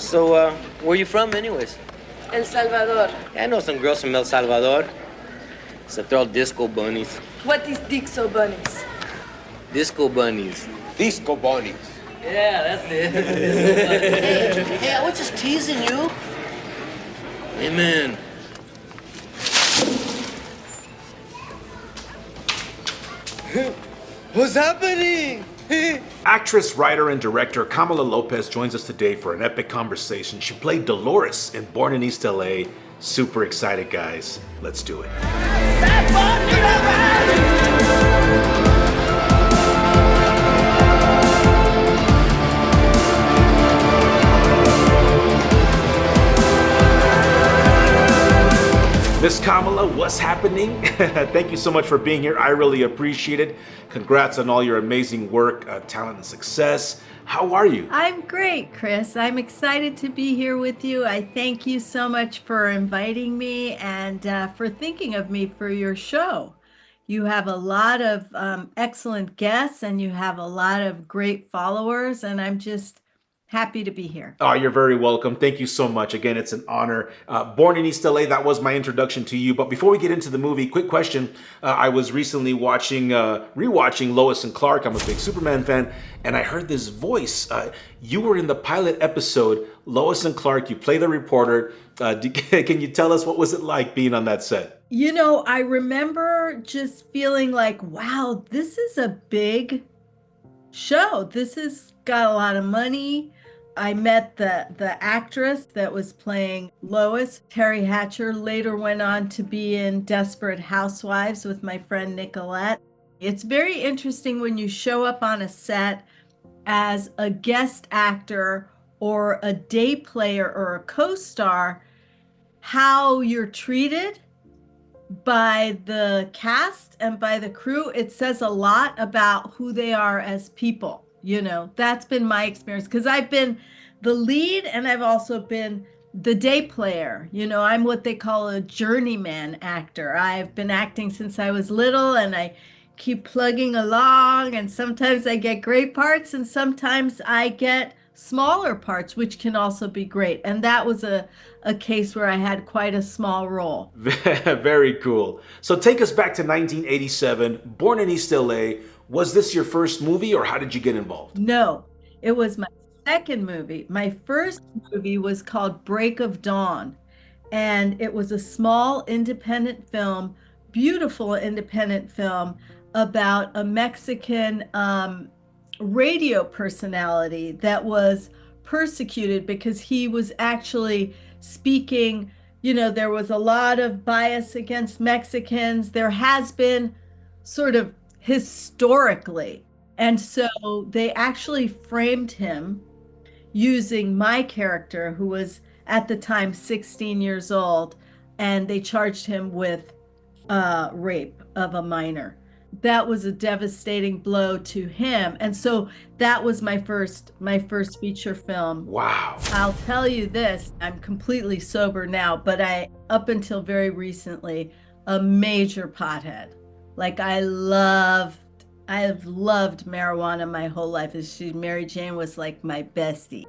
So, where you from anyways? El Salvador. Yeah, I know some girls from El Salvador. So they're all disco bunnies. What is Dixo bunnies? Disco bunnies. Disco bunnies. Yeah, that's it. Hey, I was just teasing you. Hey, man. What's happening? Actress, writer, and director Kamala Lopez joins us today for an epic conversation. She played Dolores in Born in East LA. Super excited, guys. Let's do it. Miss Kamala, what's happening? Thank you so much for being here. I really appreciate it. Congrats on all your amazing work, talent, and success. How are you? I'm great, Chris. I'm excited to be here with you. I thank you so much for inviting me and for thinking of me for your show. You have a lot of excellent guests and you have a lot of great followers, and I'm just happy to be here. Oh, you're very welcome. Thank you so much. Again, it's an honor. Born in East LA, that was my introduction to you. But before we get into the movie, quick question. I was recently rewatching Lois and Clark. I'm a big Superman fan. And I heard this voice. You were in the pilot episode, Lois and Clark. You play the reporter. Can you tell us what was it like being on that set? You know, I remember just feeling like, wow, this is a big show. This has got a lot of money. I met the actress that was playing Lois, Terry Hatcher, later went on to be in Desperate Housewives with my friend Nicolette. It's very interesting when you show up on a set as a guest actor or a day player or a co-star, how you're treated by the cast and by the crew. It says a lot about who they are as people. You know, that's been my experience because I've been the lead and I've also been the day player. You know, I'm what they call a journeyman actor. I've been acting since I was little and I keep plugging along, and sometimes I get great parts and sometimes I get smaller parts, which can also be great. And that was a case where I had quite a small role. Very cool. So take us back to 1987, Born in East LA. Was this your first movie or how did you get involved? No, it was my second movie. My first movie was called Break of Dawn, and it was a small independent film, beautiful independent film about a Mexican radio personality that was persecuted because he was actually speaking, you know, there was a lot of bias against Mexicans. There has been sort of historically. And so they actually framed him using my character, who was at the time 16 years old, and they charged him with rape of a minor. That was a devastating blow to him. And so that was my first feature film. Wow. I'll tell you this, I'm completely sober now, but up until very recently, a major pothead. Like I have loved marijuana my whole life. Mary Jane was like my bestie.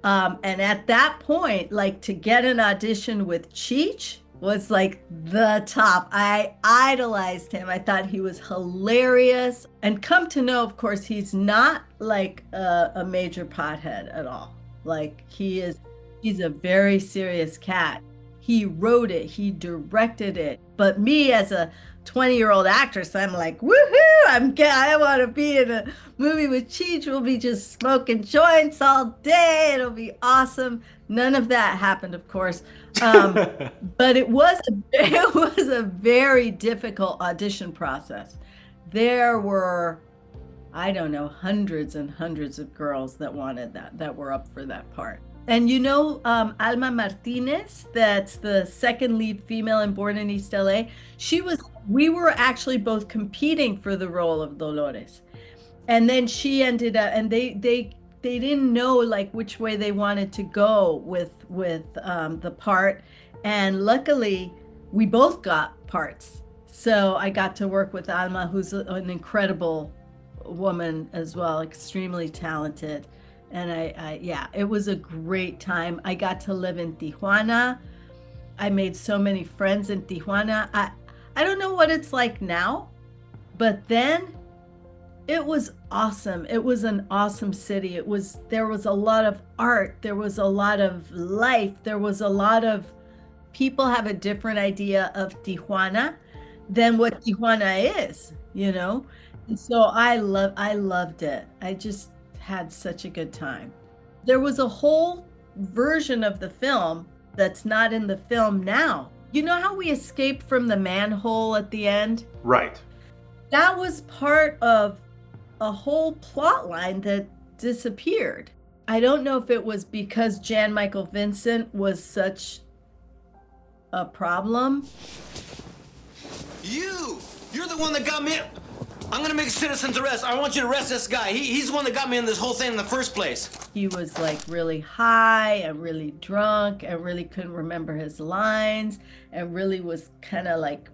And at that point, like to get an audition with Cheech was like the top. I idolized him. I thought he was hilarious. And come to know, of course, he's not like a major pothead at all. Like he's a very serious cat. He wrote it, he directed it. But me as a 20-year-old actress, I'm like, woohoo, I want to be in a movie with Cheech. We'll be just smoking joints all day. It'll be awesome. None of that happened, of course. But it was a very difficult audition process. There were, I don't know, hundreds and hundreds of girls that wanted that were up for that part. And you know, Alma Martinez, that's the second lead female in Born in East LA. We were actually both competing for the role of Dolores. And then she ended up, and they didn't know like which way they wanted to go with the part. And luckily we both got parts. So I got to work with Alma, who's an incredible woman as well, extremely talented. And yeah, it was a great time. I got to live in Tijuana. I made so many friends in Tijuana. I don't know what it's like now, but then it was awesome. It was an awesome city. There was a lot of art. There was a lot of life. There was a lot of people have a different idea of Tijuana than what Tijuana is, you know? And so I loved it. I just had such a good time. There was a whole version of the film that's not in the film now. You know how we escaped from the manhole at the end? Right. That was part of a whole plot line that disappeared. I don't know if it was because Jan Michael Vincent was such a problem. You're the one that got me. I'm gonna make a citizen's arrest. I want you to arrest this guy. He's the one that got me in this whole thing in the first place. He was like really high and really drunk and really couldn't remember his lines and really was kind of like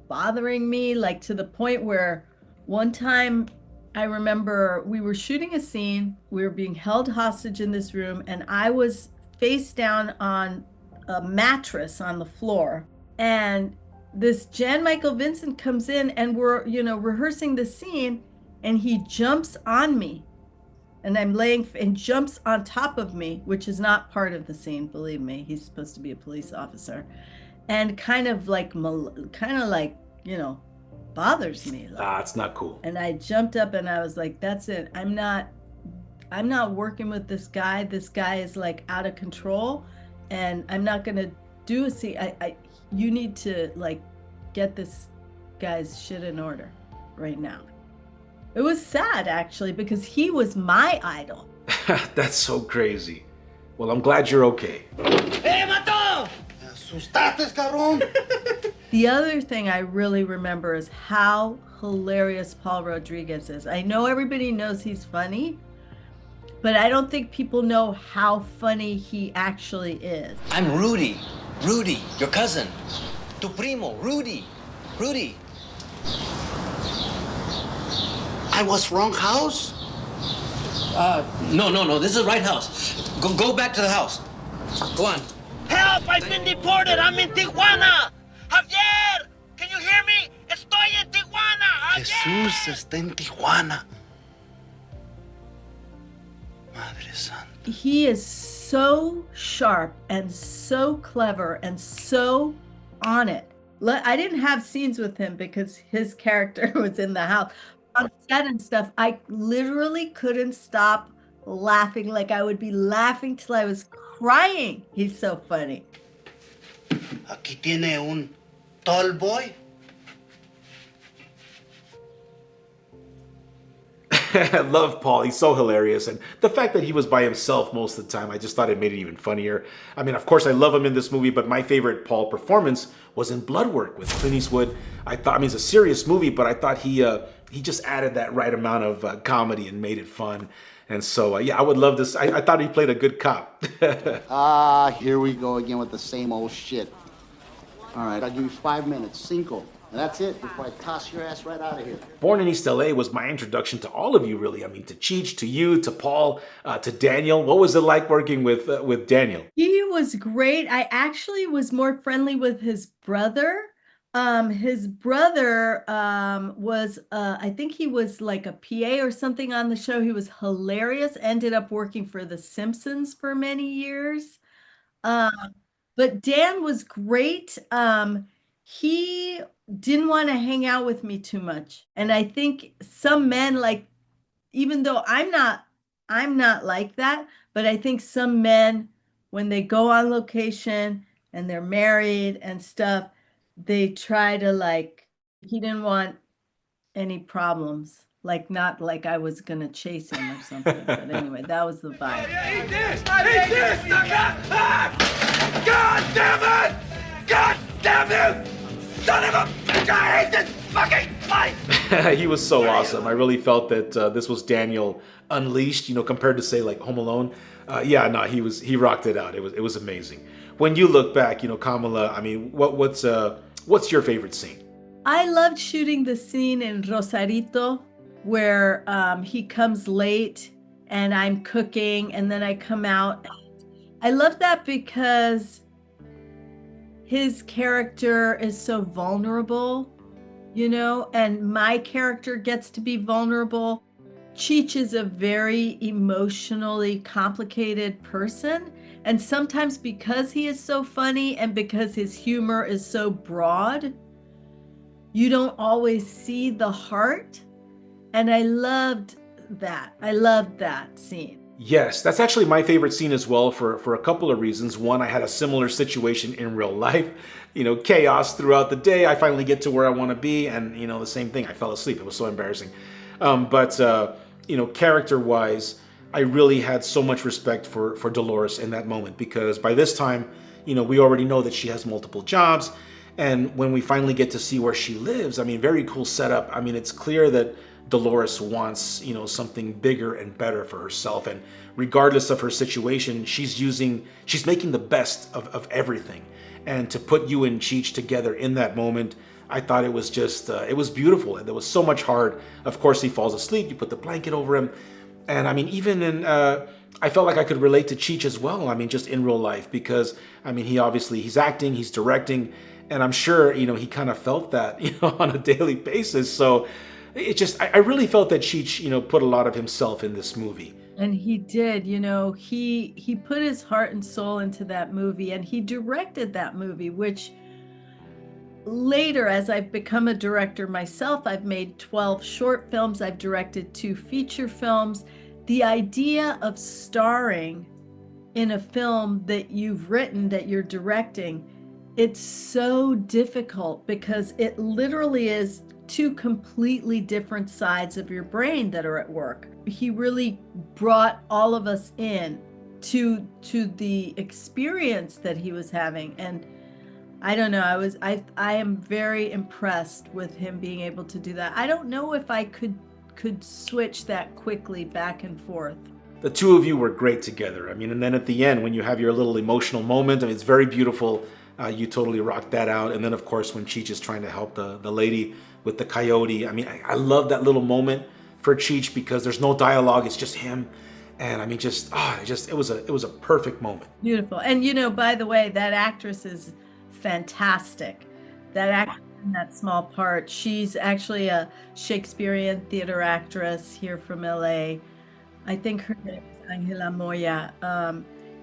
bothering me, like to the point where one time I remember we were shooting a scene, we were being held hostage in this room, and I was face down on a mattress on the floor. And this Jan Michael Vincent comes in and we're, rehearsing the scene, and he jumps on me. And I'm laying and jumps on top of me, which is not part of the scene, believe me. He's supposed to be a police officer. And kind of like, bothers me. It's not cool. And I jumped up and I was like, that's it. I'm not working with this guy. This guy is like out of control, and I'm not gonna do a scene. You need to like get this guy's shit in order right now. It was sad actually, because he was my idol. That's so crazy. Well, I'm glad you're okay. Hey, matón! Me asustaste, cabrón. The other thing I really remember is how hilarious Paul Rodriguez is. I know everybody knows he's funny, but I don't think people know how funny he actually is. I'm Rudy. Rudy, your cousin. Tu primo, Rudy. Rudy. I was wrong house? No. This is the right house. Go back to the house. Go on. Help! I've been deported! I'm in Tijuana! Javier! Can you hear me? Estoy en Tijuana! Javier! Jesús está en Tijuana. Madre Santa. He is so sharp and so clever and so on it. I didn't have scenes with him because his character was in the house. On set and stuff, I literally couldn't stop laughing. Like I would be laughing till I was crying. He's so funny. Aquí tiene un tall boy. I love Paul. He's so hilarious. And the fact that he was by himself most of the time, I just thought it made it even funnier. I mean, of course, I love him in this movie, but my favorite Paul performance was in Bloodwork with Clint Eastwood. It's a serious movie, but I thought he just added that right amount of comedy and made it fun. And so, I would love this. I thought he played a good cop. Here we go again with the same old shit. All right, I'll give you 5 minutes, cinco. And that's it before I toss your ass right out of here. Born in East LA was my introduction to all of you, really. I mean, to Cheech, to you, to Paul, to Daniel. What was it like working with Daniel? He was great. I actually was more friendly with his brother. His brother was, I think he was like a PA or something on the show. He was hilarious. Ended up working for The Simpsons for many years. But Dan was great. He didn't want to hang out with me too much. And I think some men, like, even though I'm not like that, but I think some men, when they go on location and they're married and stuff, they try to he didn't want any problems. Not like I was going to chase him or something. But anyway, that was the vibe. Eat this! God damn it! God damn it! Son of a bitch! I hate this fucking place! He was so awesome. I really felt that this was Daniel unleashed, compared to say like Home Alone. He rocked it out. It was amazing. When you look back, Kamala, I mean, what's your favorite scene? I loved shooting the scene in Rosarito where he comes late and I'm cooking, and then I come out. I love that because his character is so vulnerable, and my character gets to be vulnerable. Cheech is a very emotionally complicated person, and sometimes because he is so funny and because his humor is so broad, you don't always see the heart. And I loved that. I loved that scene. Yes, that's actually my favorite scene as well for a couple of reasons. One, I had a similar situation in real life. Chaos throughout the day. I finally get to where I want to be, and the same thing. I fell asleep. It was so embarrassing. But character-wise, I really had so much respect for Dolores in that moment, because by this time, we already know that she has multiple jobs. And when we finally get to see where she lives, very cool setup. It's clear that Dolores wants, something bigger and better for herself. And regardless of her situation, she's making the best of everything. And to put you and Cheech together in that moment, I thought it was just, it was beautiful. There was so much heart. Of course, he falls asleep. You put the blanket over him. And even in, I felt like I could relate to Cheech as well. just in real life, because, he's acting, he's directing. And I'm sure, he kind of felt that, on a daily basis. So I really felt that Cheech, put a lot of himself in this movie. And he did, he put his heart and soul into that movie, and he directed that movie, which later, as I've become a director myself, I've made 12 short films, I've directed 2 feature films. The idea of starring in a film that you've written, that you're directing, it's so difficult because it literally is 2 completely different sides of your brain that are at work. He really brought all of us in to the experience that he was having. And I don't know, I am very impressed with him being able to do that. I don't know if I could switch that quickly back and forth. The two of you were great together. And then at the end, when you have your little emotional moment, it's very beautiful. You totally rocked that out. And then, of course, when Cheech is trying to help the lady with the coyote, I love that little moment for Cheech, because there's no dialogue. It's just him. And it was a perfect moment. Beautiful. And by the way, that actress is fantastic. That actress in that small part, she's actually a Shakespearean theater actress here from LA. I think her name is Angela Moya.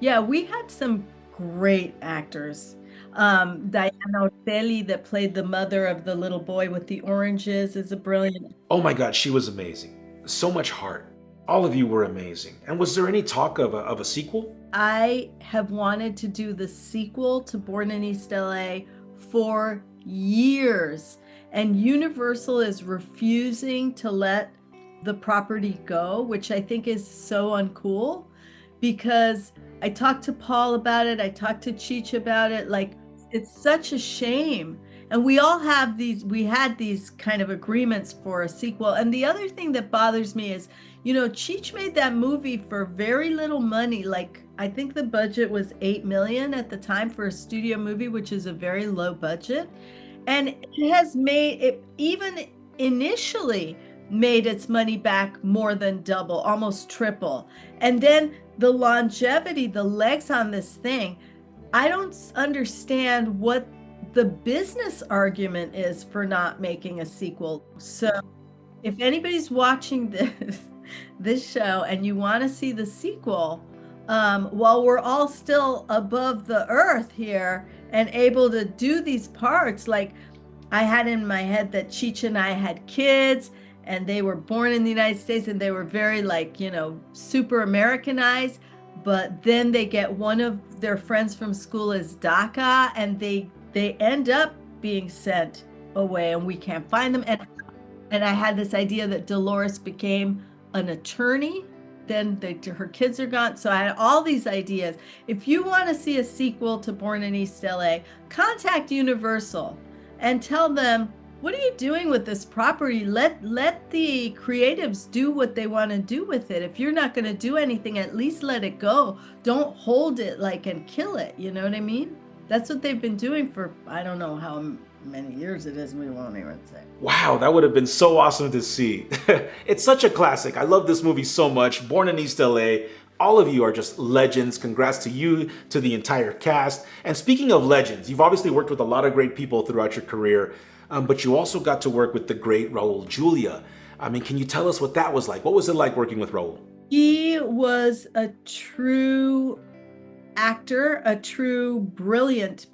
Yeah, we had some great actors. Diana Ortelli, that played the mother of the little boy with the oranges, is a brilliant. Oh my God, she was amazing. So much heart. All of you were amazing. And was there any talk of a sequel? I have wanted to do the sequel to Born in East LA for years, and Universal is refusing to let the property go, which I think is so uncool, because I talked to Paul about it, I talked to Cheech about it, it's such a shame. And we had these kind of agreements for a sequel. And the other thing that bothers me is, Cheech made that movie for very little money. I think the budget was $8 million at the time for a studio movie, which is a very low budget. And it has even initially made its money back more than double, almost triple. And then the longevity, the legs on this thing, I don't understand what the business argument is for not making a sequel. So if anybody's watching this show and you want to see the sequel, while we're all still above the earth here and able to do these parts, I had in my head that Cheech and I had kids and they were born in the United States and they were very super Americanized, but then they get one of their friends from school is DACA, and they end up being sent away and we can't find them. And I had this idea that Dolores became an attorney, then her kids are gone. So I had all these ideas. If you want to see a sequel to Born in East LA, contact Universal and tell them, what are you doing with this property? Let the creatives do what they want to do with it. If you're not going to do anything, at least let it go. Don't hold it and kill it. You know what I mean? That's what they've been doing for, I don't know how many years it is, we won't even say. Wow, that would have been so awesome to see. It's such a classic. I love this movie so much. Born in East LA. All of you are just legends. Congrats to you, to the entire cast. And speaking of legends, you've obviously worked with a lot of great people throughout your career, but you also got to work with the great Raul Juliá. I mean, can you tell us what that was like? What was it like working with Raul? He was a true actor, a true brilliant,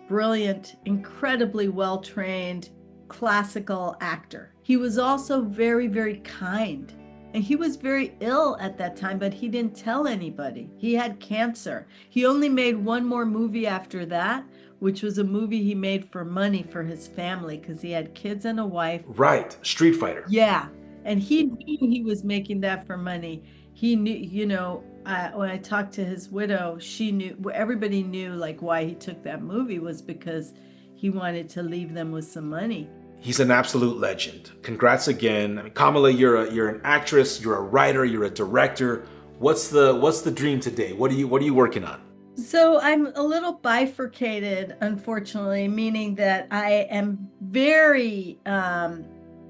incredibly well-trained classical actor. He was also very, very kind. And he was very ill at that time, but he didn't tell anybody. He had cancer. He only made one more movie after that, which was a movie he made for money for his family because he had kids and a wife. Right, Street Fighter. Yeah, and he knew he was making that for money. He knew, you know, when I talked to his widow, she knew, everybody knew like why he took that movie was because he wanted to leave them with some money. He's an absolute legend. Congrats again. I mean, Kamala, you're an actress, you're a writer, you're a director. What's the dream today? What are you working on? So I'm a little bifurcated, unfortunately, meaning that I am very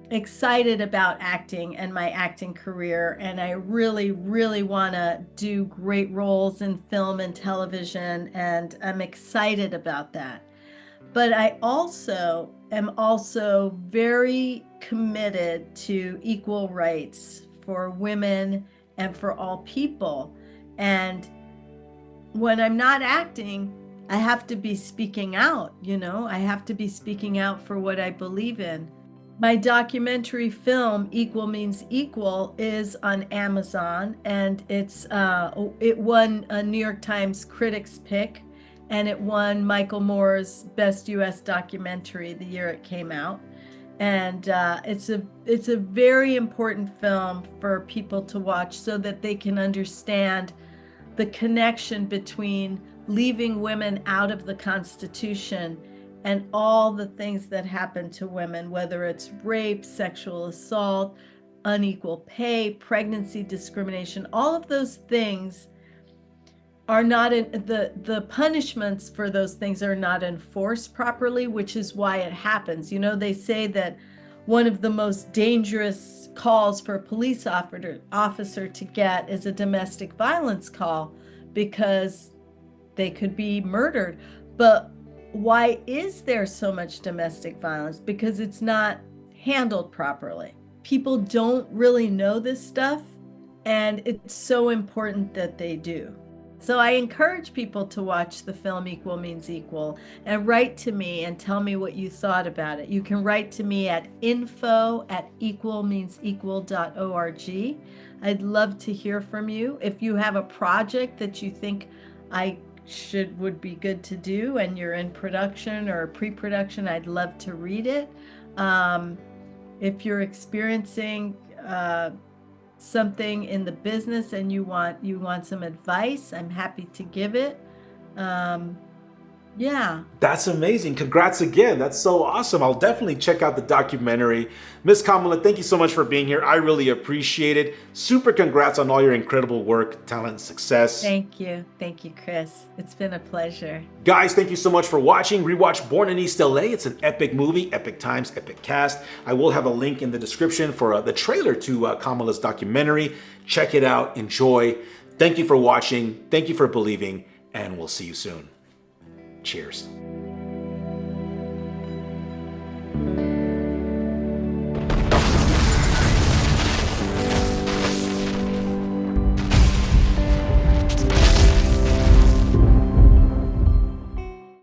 excited about acting and my acting career, and I really, really want to do great roles in film and television, and I'm excited about that. But I am also very committed to equal rights for women and for all people. And when I'm not acting, I have to be speaking out, you know, I have to be speaking out for what I believe in. My documentary film, Equal Means Equal, is on Amazon, and it won a New York Times Critics Pick, and it won Michael Moore's Best U.S. Documentary the year it came out. And it's a very important film for people to watch so that they can understand the connection between leaving women out of the Constitution and all the things that happen to women, whether it's rape, sexual assault, unequal pay, pregnancy discrimination, all of those things are not in the punishments for those things are not enforced properly, which is why it happens. You know, they say that one of the most dangerous calls for a police officer to get is a domestic violence call because they could be murdered. But why is there so much domestic violence? Because it's not handled properly. People don't really know this stuff, and it's so important that they do. So I encourage people to watch the film Equal Means Equal and write to me and tell me what you thought about it. You can write to me at info@equalmeansequal.org. I'd love to hear from you. If you have a project that you think would be good to do and you're in production or pre-production, I'd love to read it. If you're experiencing something in the business and you want some advice, I'm happy to give it. Yeah. That's amazing. Congrats again. That's so awesome. I'll definitely check out the documentary. Miss Kamala, thank you so much for being here. I really appreciate it. Super congrats on all your incredible work, talent, and success. Thank you. Thank you, Chris. It's been a pleasure. Guys, thank you so much for watching. Rewatch Born in East LA. It's an epic movie, epic times, epic cast. I will have a link in the description for the trailer to Kamala's documentary. Check it out. Enjoy. Thank you for watching. Thank you for believing, and we'll see you soon. Cheers.